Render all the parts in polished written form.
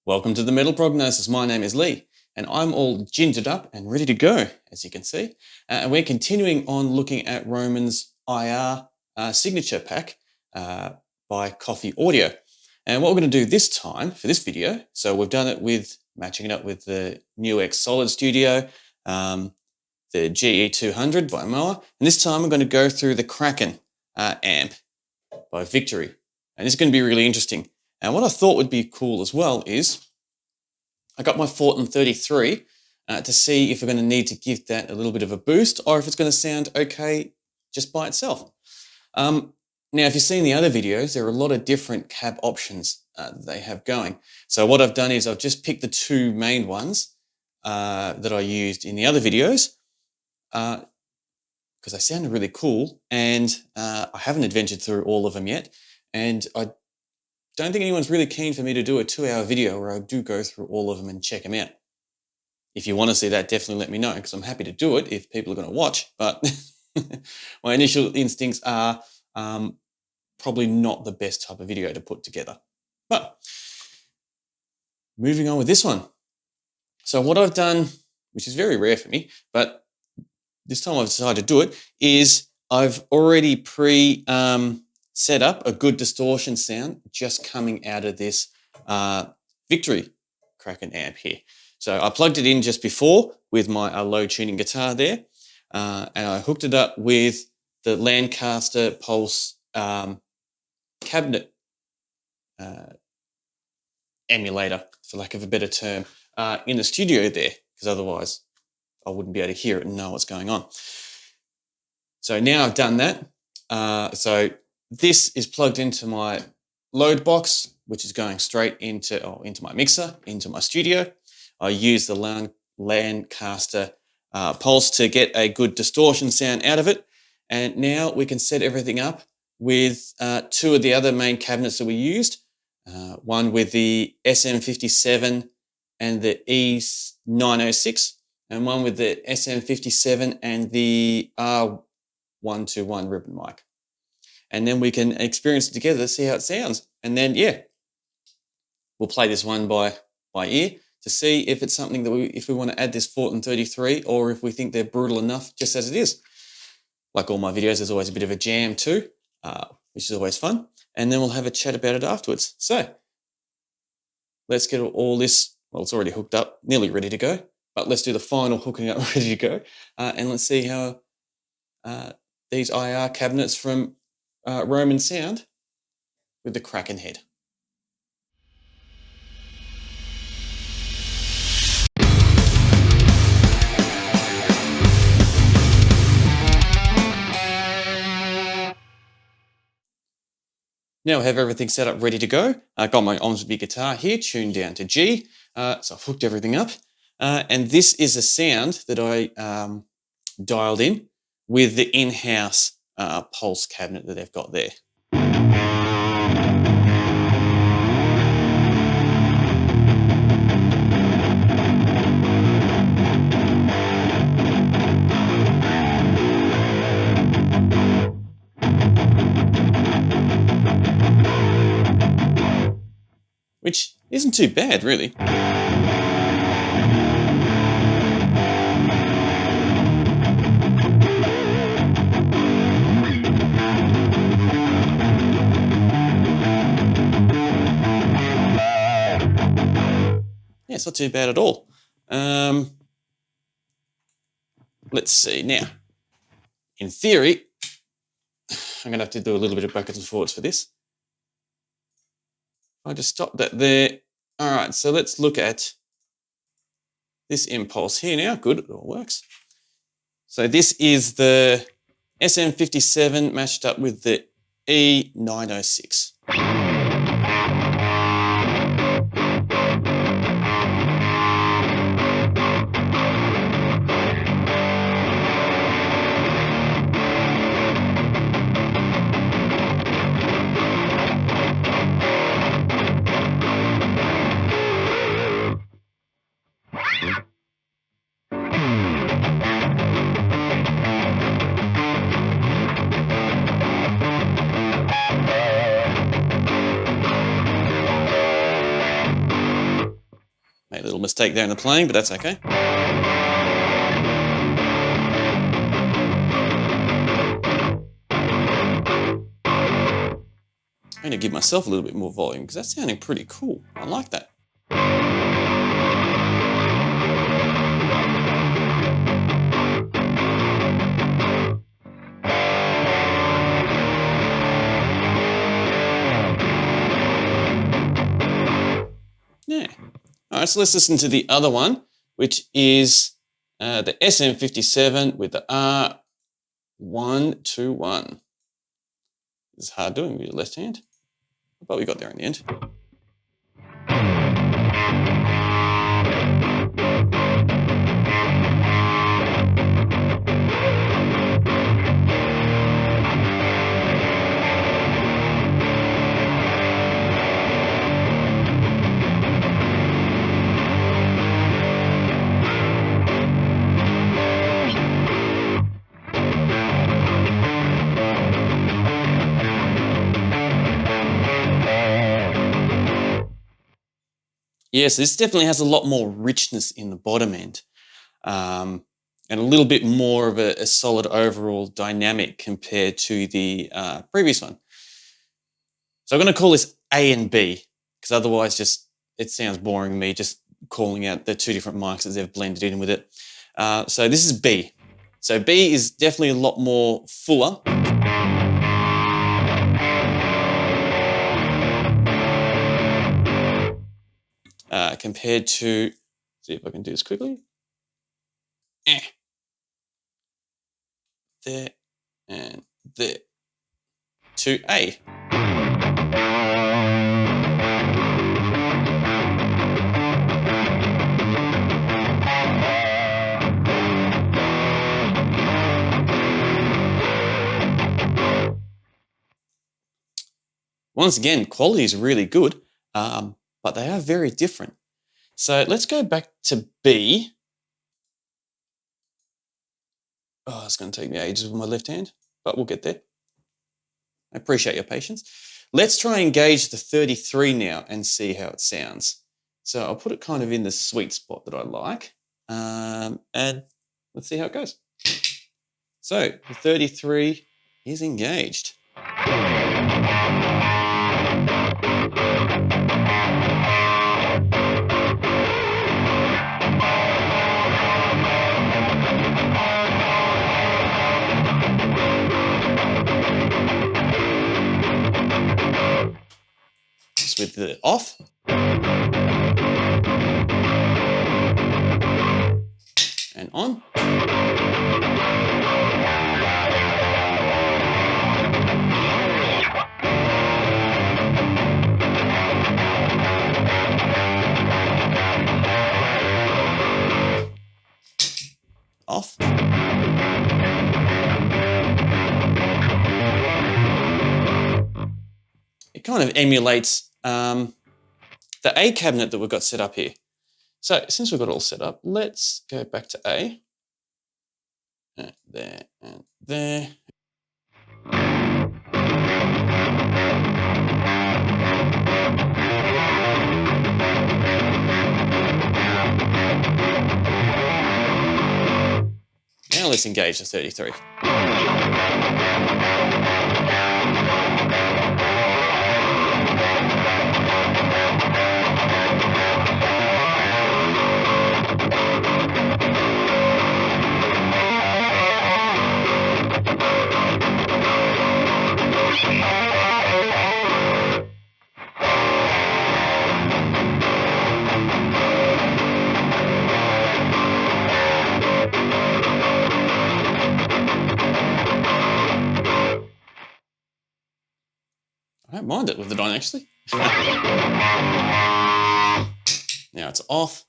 Welcome to the Metal Prognosis. My name is Lee, and I'm all gingered up and ready to go, as you can see. And we're continuing on looking at Roman's IR signature pack by Coffee Audio. And what we're going to do this time for this video, so we've done it with matching it up with the NUX Solid Studio, the GE200 by Moa, and this time we're going to go through the Kraken amp by Victory. And this is going to be really interesting. And what I thought would be cool as well is I got my Fortin 33 to see if we're going to need to give that a little bit of a boost or if it's going to sound okay just by itself. Now, if you've seen the other videos, there are a lot of different cab options that they have going. So what I've done is I've just picked the two main ones that I used in the other videos because they sounded really cool, and I haven't adventured through all of them yet. And I don't think anyone's really keen for me to do a 2-hour video where I do go through all of them and check them out. If you want to see that, definitely let me know, because I'm happy to do it if people are going to watch. But my initial instincts are probably not the best type of video to put together. But moving on with this one. So what I've done, which is very rare for me, but this time I've decided to do it, is I've already set up a good distortion sound just coming out of this Victory Kraken amp here. So I plugged it in just before with my low tuning guitar there, and I hooked it up with the Lancaster Pulse cabinet emulator, for lack of a better term, in the studio there, because otherwise I wouldn't be able to hear it and know what's going on. So now I've done that. So this is plugged into my load box, which is going straight into my mixer, into my studio. I use the Lancaster Pulse to get a good distortion sound out of it. And now we can set everything up with two of the other main cabinets that we used. One with the SM57 and the E906, and one with the SM57 and the R121 ribbon mic. And then we can experience it together, see how it sounds. And then, yeah, we'll play this one by ear to see if it's something that if we want to add this Fortin 33, or if we think they're brutal enough just as it is. Like all my videos, there's always a bit of a jam too, which is always fun. And then we'll have a chat about it afterwards. So let's get all this, well, it's already hooked up, nearly ready to go, but let's do the final hooking up ready to go. And let's see how these IR cabinets from Roman sound with the Kraken head. Now I have everything set up ready to go. I got my Omsby guitar here tuned down to G, so I've hooked everything up. And this is a sound that I dialed in with the in-house Pulse cabinet that they've got there. Which isn't too bad, really. Yeah, it's not too bad at all. Let's see. Now, in theory, I'm going to have to do a little bit of backwards and forwards for this. I just stopped that there. All right, so let's look at this impulse here now. Good, it all works. So this is the SM57 matched up with the E906. Made a little mistake there in the playing, but that's okay. I'm going to give myself a little bit more volume because that's sounding pretty cool. I like that. Yeah. All right, so let's listen to the other one, which is the SM57 with the R121. This is hard doing with your left hand, but we got there in the end. Yes, this definitely has a lot more richness in the bottom end, and a little bit more of a solid overall dynamic compared to the previous one. So I'm going to call this A and B, because otherwise it sounds boring to me just calling out the two different mics that they've blended in with it. So this is B. So B is definitely a lot more fuller. Compared to, see if I can do this quickly. There and there. To A. Once again, quality is really good, but they are very different. So let's go back to B. Oh, it's going to take me ages with my left hand, but we'll get there. I appreciate your patience. Let's try and engage the 33 now and see how it sounds. So I'll put it kind of in the sweet spot that I like, and let's see how it goes. So the 33 is engaged. Just with the off. And on. Off. It kind of emulates the A cabinet that we've got set up here. So since we've got it all set up, let's go back to A. And there and there. Now let's engage the 33. I don't mind it with it on, actually. Now it's off.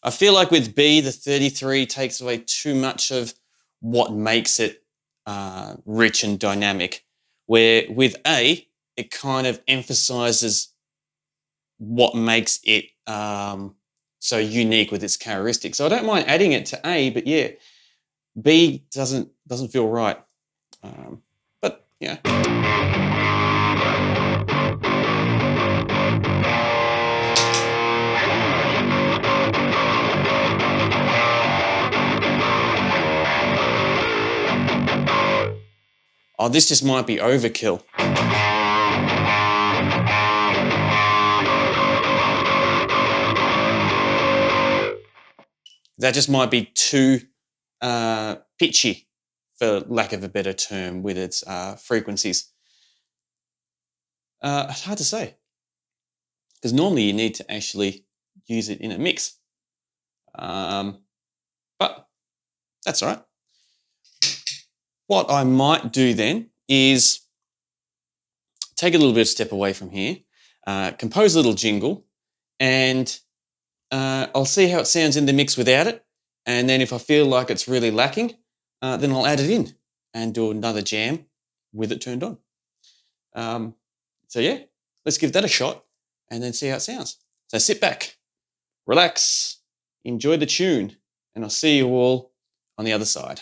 I feel like with B, the 33 takes away too much of what makes it rich and dynamic, where with A, it kind of emphasizes what makes it so unique with its characteristics. So I don't mind adding it to A, but yeah, B doesn't feel right. But yeah. Oh, this just might be overkill. That just might be too pitchy, for lack of a better term, with its frequencies. It's hard to say, because normally you need to actually use it in a mix. But that's all right. What I might do then is take a little bit of step away from here, compose a little jingle, and I'll see how it sounds in the mix without it. And then if I feel like it's really lacking, then I'll add it in and do another jam with it turned on. So yeah, let's give that a shot and then see how it sounds. So sit back, relax, enjoy the tune, and I'll see you all on the other side.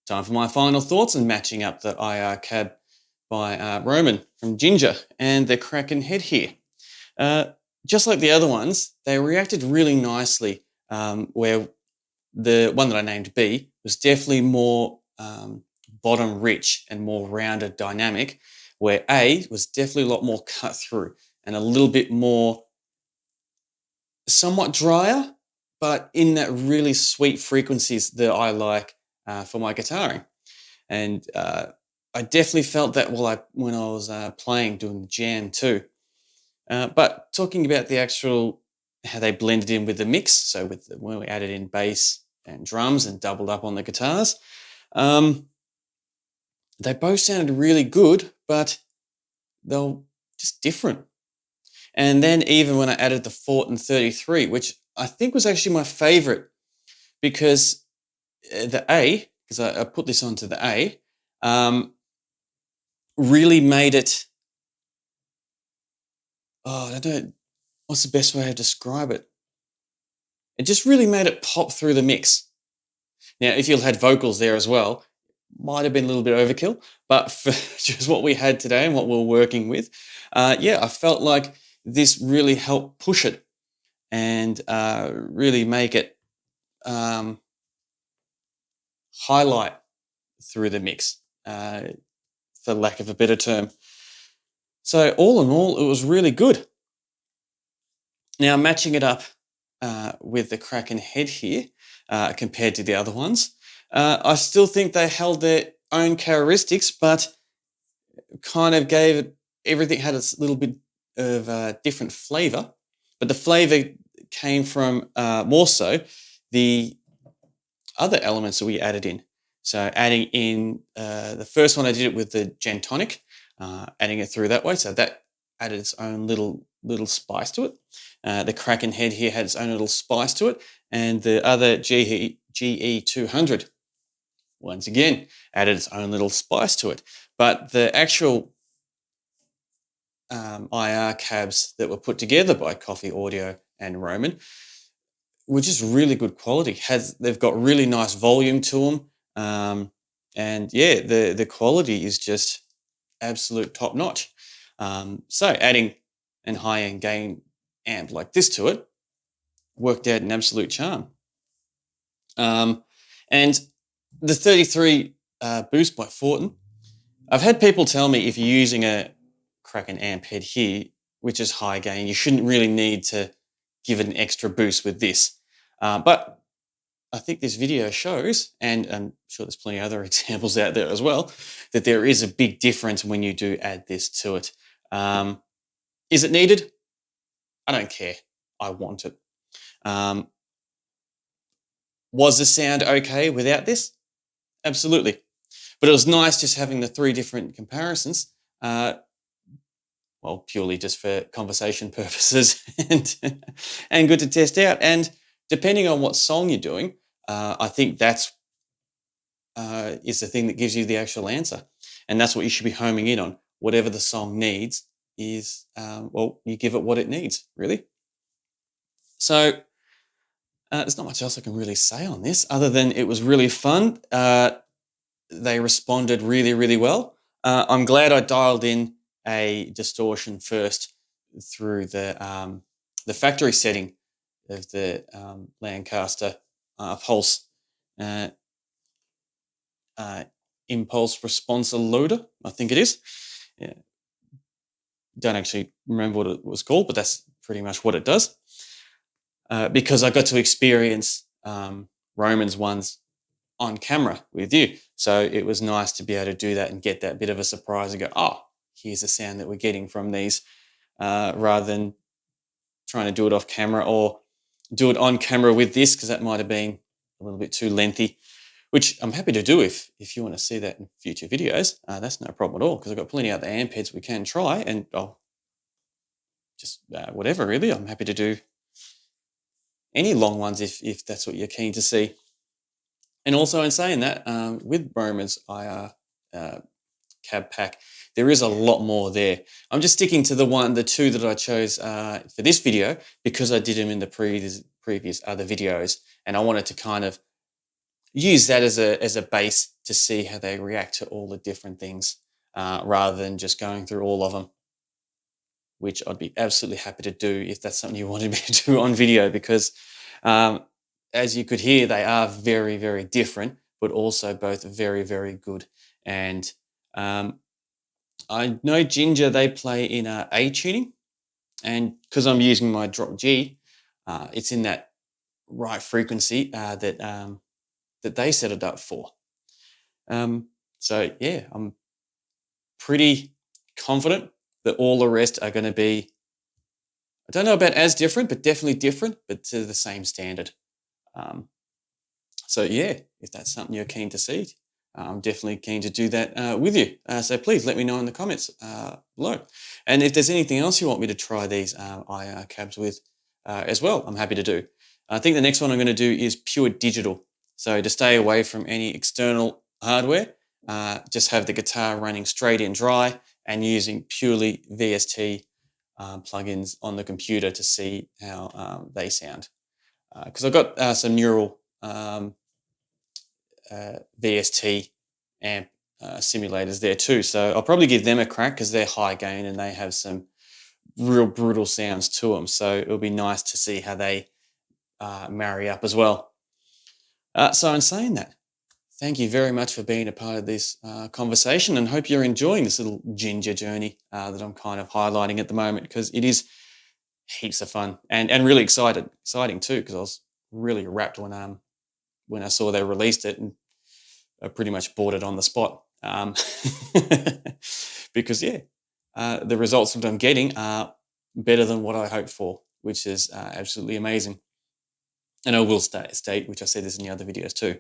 Time for my final thoughts and matching up the IR cab by Roman from Jinjer and the Kraken Head here. Just like the other ones, they reacted really nicely, where the one that I named B was definitely more bottom rich and more rounded dynamic, where A was definitely a lot more cut through and a little bit more somewhat drier, but in that really sweet frequencies that I like for my guitaring. And I definitely felt that when I was playing, doing the jam too. But talking about the actual, how they blended in with the mix, so when we added in bass and drums and doubled up on the guitars, they both sounded really good, but they were just different. And then even when I added the Fort and 33, which I think was actually my favorite, because the A, because I put this onto the A, really made it, I don't know, what's the best way to describe it? It just really made it pop through the mix. Now, if you had vocals there as well, might have been a little bit overkill, but for just what we had today and what we're working with, yeah, I felt like this really helped push it and really make it highlight through the mix, for lack of a better term. So all in all, it was really good. Now, matching it up with the Kraken head here, compared to the other ones, I still think they held their own characteristics, but kind of gave it, everything had its little bit of different flavour. But the flavour came from more so the other elements that we added in. So adding in the first one, I did it with the gin tonic, adding it through that way. So that added its own little spice to it. The Kraken head here had its own little spice to it, and the other GE 200, once again, added its own little spice to it. But the actual IR cabs that were put together by Coffee Audio and Roman were just really good quality. They've got really nice volume to them, and yeah, the quality is just absolute top notch. So adding an high-end gain amp like this to it worked out an absolute charm. And the 33 boost by Fortin, I've had people tell me if you're using a Kraken amp head here, which is high gain, you shouldn't really need to give it an extra boost with this. But I think this video shows, and I'm sure there's plenty of other examples out there as well, that there is a big difference when you do add this to it. Is it needed? I don't care. I want it. Was the sound okay without this? Absolutely. But it was nice just having the three different comparisons, well, purely just for conversation purposes and good to test out. And depending on what song you're doing, I think that's is the thing that gives you the actual answer. And that's what you should be homing in on. Whatever the song needs is, well, you give it what it needs, really. So there's not much else I can really say on this other than it was really fun. They responded really, really well. I'm glad I dialed in a distortion first through the factory setting of the Lancaster Pulse impulse responser loader, I think it is. Yeah. Don't actually remember what it was called, but that's pretty much what it does. Because I got to experience Roman's ones on camera with you. So it was nice to be able to do that and get that bit of a surprise and go, oh, here's the sound that we're getting from these, rather than trying to do it off camera or do it on camera with this, because that might have been a little bit too lengthy, which I'm happy to do if you want to see that in future videos. That's no problem at all, because I've got plenty of other amp heads we can try, and I'll just whatever, really. I'm happy to do any long ones if that's what you're keen to see. And also in saying that, with Roman's IR cab pack, there is a lot more there. I'm just sticking to the two that I chose for this video because I did them in the previous other videos, and I wanted to kind of use that as a base to see how they react to all the different things, rather than just going through all of them, which I'd be absolutely happy to do if that's something you wanted me to do on video, because as you could hear, they are very, very different, but also both very, very good. And I know Jinjer, they play in A tuning, and because I'm using my drop G, it's in that right frequency that they set it up for. So yeah, I'm pretty confident that all the rest are going to be, I don't know about as different, but definitely different, but to the same standard. So yeah, if that's something you're keen to see, I'm definitely keen to do that with you. So please let me know in the comments below. And if there's anything else you want me to try these IR cabs with as well, I'm happy to do. I think the next one I'm going to do is pure digital. So to stay away from any external hardware, just have the guitar running straight in dry and using purely VST plugins on the computer to see how they sound. Because I've got some neural VST amp simulators there too. So I'll probably give them a crack because they're high gain and they have some real brutal sounds to them. So it'll be nice to see how they marry up as well. So in saying that, thank you very much for being a part of this conversation, and hope you're enjoying this little Jinjer journey that I'm kind of highlighting at the moment, because it is heaps of fun and really exciting too, because I was really rapt when I saw they released it, and I pretty much bought it on the spot. Because yeah, the results that I'm getting are better than what I hoped for, which is absolutely amazing. And I will state, which I said this in the other videos too,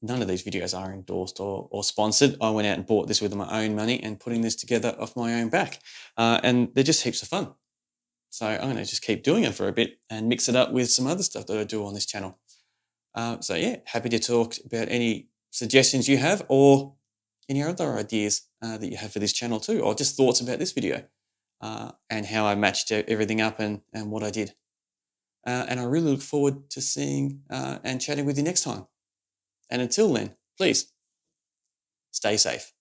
none of these videos are endorsed or sponsored. I went out and bought this with my own money and putting this together off my own back. And they're just heaps of fun. So I'm going to just keep doing it for a bit and mix it up with some other stuff that I do on this channel. So yeah, happy to talk about any suggestions you have, or any other ideas that you have for this channel too, or just thoughts about this video and how I matched everything up and what I did. And I really look forward to seeing and chatting with you next time. And until then, please stay safe.